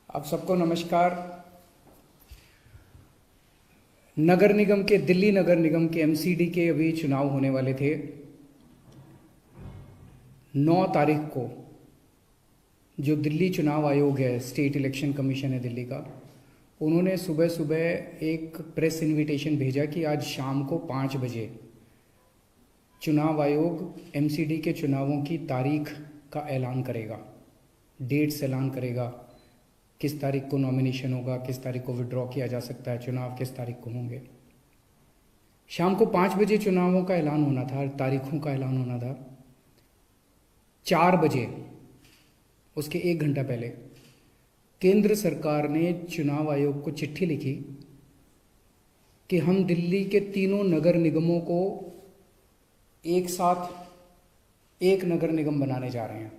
आप सबको नमस्कार। दिल्ली नगर निगम के एमसीडी के अभी चुनाव होने वाले थे। 9 तारीख को जो दिल्ली चुनाव आयोग है, स्टेट इलेक्शन कमीशन है दिल्ली का, उन्होंने सुबह सुबह एक प्रेस इनविटेशन भेजा कि आज शाम को 5 बजे चुनाव आयोग एमसीडी के चुनावों की तारीख का ऐलान करेगा, डेट्स ऐलान करेगा, किस तारीख को नॉमिनेशन होगा, किस तारीख को विड्रॉ किया जा सकता है, चुनाव किस तारीख को होंगे। शाम को 5 बजे चुनावों का ऐलान होना था, तारीखों का ऐलान होना था। 4 बजे, उसके 1 घंटा पहले, केंद्र सरकार ने चुनाव आयोग को चिट्ठी लिखी कि हम दिल्ली के तीनों नगर निगमों को एक साथ एक नगर निगम बनाने जा रहे हैं,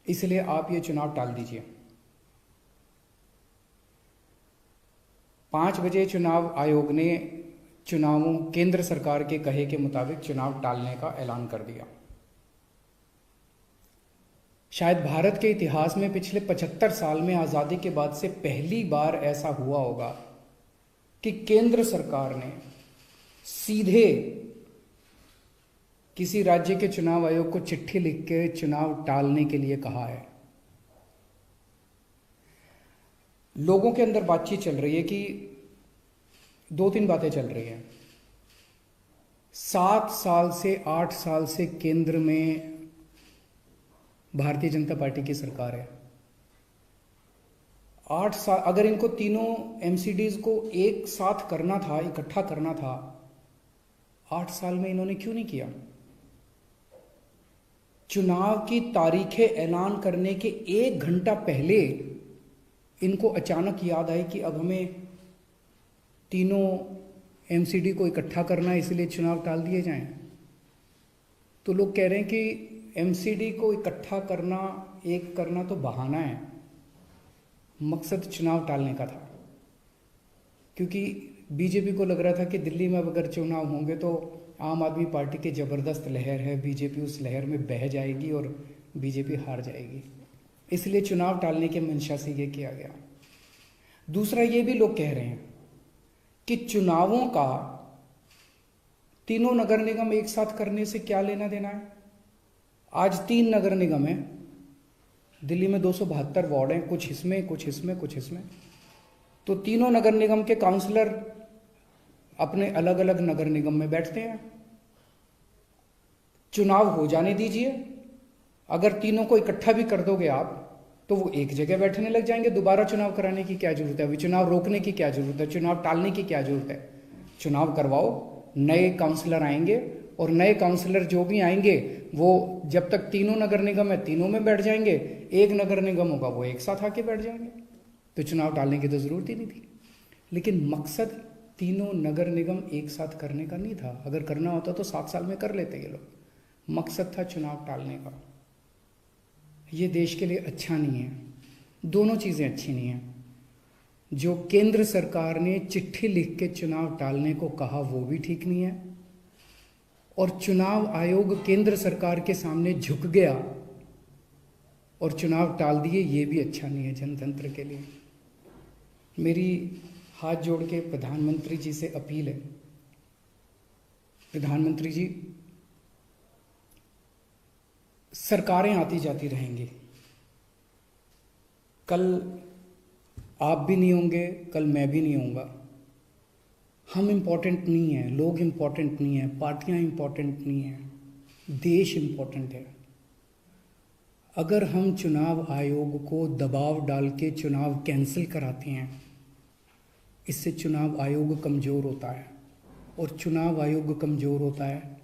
इसलिए आप ये चुनाव टाल दीजिए। 5 बजे चुनाव आयोग ने चुनावों केंद्र सरकार के कहे के मुताबिक चुनाव टालने का ऐलान कर दिया। शायद भारत के इतिहास में पिछले 75 साल में आज़ादी के बाद से पहली बार ऐसा हुआ होगा कि केंद्र सरकार ने सीधे किसी राज्य के चुनाव आयोग को चिट्ठी लिख के चुनाव टालने के लिए कहा है। लोगों के अंदर बातचीत चल रही है कि 2-3 बातें चल रही हैं। 7 साल से 8 साल से केंद्र में भारतीय जनता पार्टी की सरकार है। 8 साल, अगर इनको तीनों एमसीडीज को एक साथ करना था, इकट्ठा करना था, 8 साल में इन्होंने क्यों नहीं किया? चुनाव की तारीखें ऐलान करने के 1 घंटा पहले इनको अचानक याद आई कि अब हमें तीनों एमसीडी को इकट्ठा करना है, इसलिए चुनाव टाल दिए जाएं। तो लोग कह रहे हैं कि एमसीडी को इकट्ठा करना, एक करना तो बहाना है, मकसद चुनाव टालने का था। क्योंकि बीजेपी को लग रहा था कि दिल्ली में अगर चुनाव होंगे तो आम आदमी पार्टी की ज़बरदस्त लहर है, बीजेपी उस लहर में बह जाएगी और बीजेपी हार जाएगी, इसलिए चुनाव टालने के मंशा से ये किया गया। दूसरा, ये भी लोग कह रहे हैं कि चुनावों का तीनों नगर निगम एक साथ करने से क्या लेना देना है। आज 3 नगर निगम हैं दिल्ली में, 272 वार्ड हैं, कुछ इसमें कुछ इसमें कुछ इसमें। तो तीनों नगर निगम के काउंसलर अपने अलग अलग नगर निगम में बैठते हैं। चुनाव हो जाने दीजिए, अगर तीनों को इकट्ठा भी कर दोगे आप तो वो एक जगह बैठने लग जाएंगे। दोबारा चुनाव कराने की क्या जरूरत है? अभी चुनाव रोकने की क्या जरूरत है? चुनाव टालने की क्या जरूरत है? चुनाव करवाओ, नए काउंसलर आएंगे और नए काउंसलर जो भी आएंगे वो जब तक तीनों नगर निगम है तीनों में बैठ जाएंगे, एक नगर निगम होगा वो एक साथ आके बैठ जाएंगे। तो चुनाव टालने की तो जरूरत ही नहीं थी। लेकिन मकसद तीनों नगर निगम एक साथ करने का नहीं था। अगर करना होता तो 7 साल में कर लेते ये लोग। मकसद था चुनाव टालने का। ये देश के लिए अच्छा नहीं है, दोनों चीज़ें अच्छी नहीं हैं। जो केंद्र सरकार ने चिट्ठी लिख के चुनाव टालने को कहा वो भी ठीक नहीं है, और चुनाव आयोग केंद्र सरकार के सामने झुक गया और चुनाव टाल दिए, ये भी अच्छा नहीं है जनतंत्र के लिए। मेरी हाथ जोड़ के प्रधानमंत्री जी से अपील है, प्रधानमंत्री जी, सरकारें आती जाती रहेंगी, कल आप भी नहीं होंगे, कल मैं भी नहीं होऊंगा। हम इम्पोर्टेंट नहीं हैं, लोग इम्पोर्टेंट नहीं हैं, पार्टियां इम्पोर्टेंट नहीं हैं, देश इम्पोर्टेंट है। अगर हम चुनाव आयोग को दबाव डाल के चुनाव कैंसिल कराते हैं, इससे चुनाव आयोग कमज़ोर होता है, और चुनाव आयोग कमज़ोर होता है,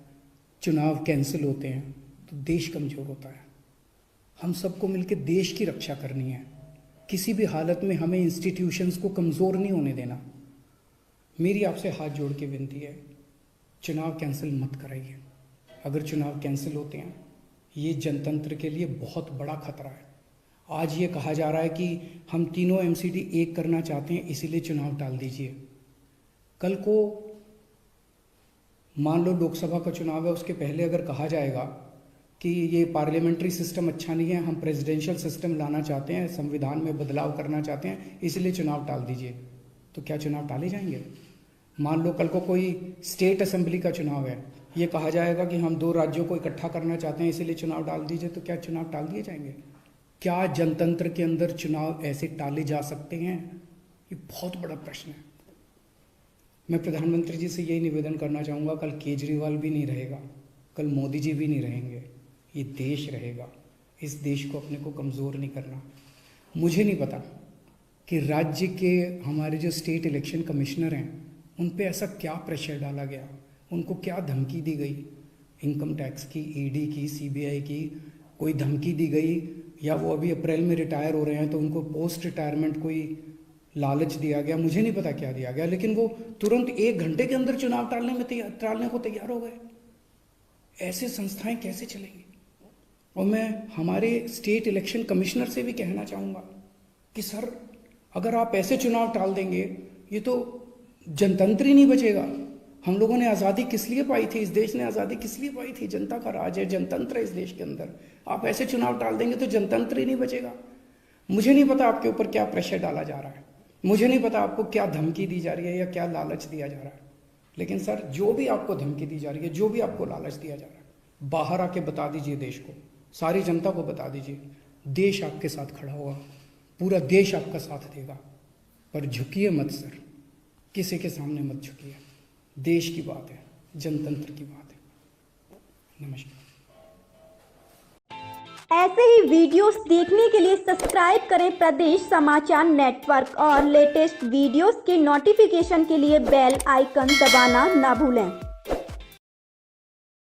चुनाव कैंसिल होते हैं तो देश कमज़ोर होता है। हम सबको मिलकर देश की रक्षा करनी है। किसी भी हालत में हमें इंस्टीट्यूशंस को कमज़ोर नहीं होने देना। मेरी आपसे हाथ जोड़ के विनती है, चुनाव कैंसिल मत कराइए। अगर चुनाव कैंसिल होते हैं, ये जनतंत्र के लिए बहुत बड़ा खतरा है। आज ये कहा जा रहा है कि हम तीनों एमसीडी एक करना चाहते हैं, इसीलिए चुनाव टाल दीजिए। कल को मान लो लोकसभा का चुनाव है, उसके पहले अगर कहा जाएगा कि ये पार्लियामेंट्री सिस्टम अच्छा नहीं है, हम प्रेसिडेंशियल सिस्टम लाना चाहते हैं, संविधान में बदलाव करना चाहते हैं, इसलिए चुनाव टाल दीजिए, तो क्या चुनाव टाले जाएंगे? मान लो कल को कोई स्टेट असेंबली का चुनाव है, ये कहा जाएगा कि हम 2 राज्यों को इकट्ठा करना चाहते हैं, इसीलिए चुनाव टाल दीजिए, तो क्या चुनाव टाल दिए जाएंगे? क्या जनतंत्र के अंदर चुनाव ऐसे टाले जा सकते हैं? ये बहुत बड़ा प्रश्न है। मैं प्रधानमंत्री जी से यही निवेदन करना चाहूँगा, कल केजरीवाल भी नहीं रहेगा, कल मोदी जी भी नहीं रहेंगे, ये देश रहेगा। इस देश को अपने को कमज़ोर नहीं करना। मुझे नहीं पता कि राज्य के हमारे जो स्टेट इलेक्शन कमिश्नर हैं उन पे ऐसा क्या प्रेशर डाला गया, उनको क्या धमकी दी गई, इनकम टैक्स की, ईडी की, सीबीआई की कोई धमकी दी गई, या वो अभी अप्रैल में रिटायर हो रहे हैं तो उनको पोस्ट रिटायरमेंट कोई लालच दिया गया, मुझे नहीं पता क्या दिया गया, लेकिन वो तुरंत 1 घंटे के अंदर चुनाव टालने को तैयार हो गए। ऐसे संस्थाएं कैसे चलेंगी? और मैं हमारे स्टेट इलेक्शन कमिश्नर से भी कहना चाहूँगा कि सर, अगर आप ऐसे चुनाव टाल देंगे, ये तो जनतंत्र ही नहीं बचेगा। हम लोगों ने आज़ादी किस लिए पाई थी? इस देश ने आज़ादी किस लिए पाई थी? जनता का राज है, जनतंत्र है इस देश के अंदर। आप ऐसे चुनाव टाल देंगे तो जनतंत्र ही नहीं बचेगा। मुझे नहीं पता आपके ऊपर क्या प्रेशर डाला जा रहा है, मुझे नहीं पता आपको क्या धमकी दी जा रही है या क्या लालच दिया जा रहा है, लेकिन सर, जो भी आपको धमकी दी जा रही है, जो भी आपको लालच दिया जा रहा है, बाहर आके बता दीजिए देश को, सारी जनता को बता दीजिए। देश आपके साथ खड़ा होगा, पूरा देश आपका साथ देगा। पर झुकिए मत सर, किसी के सामने मत झुकिए। देश की बात है, जनतंत्र की बात है। नमस्कार। ऐसे ही वीडियोस देखने के लिए सब्सक्राइब करें प्रदेश समाचार नेटवर्क और लेटेस्ट वीडियोस के नोटिफिकेशन के लिए बेल आइकन दबाना ना भूलें।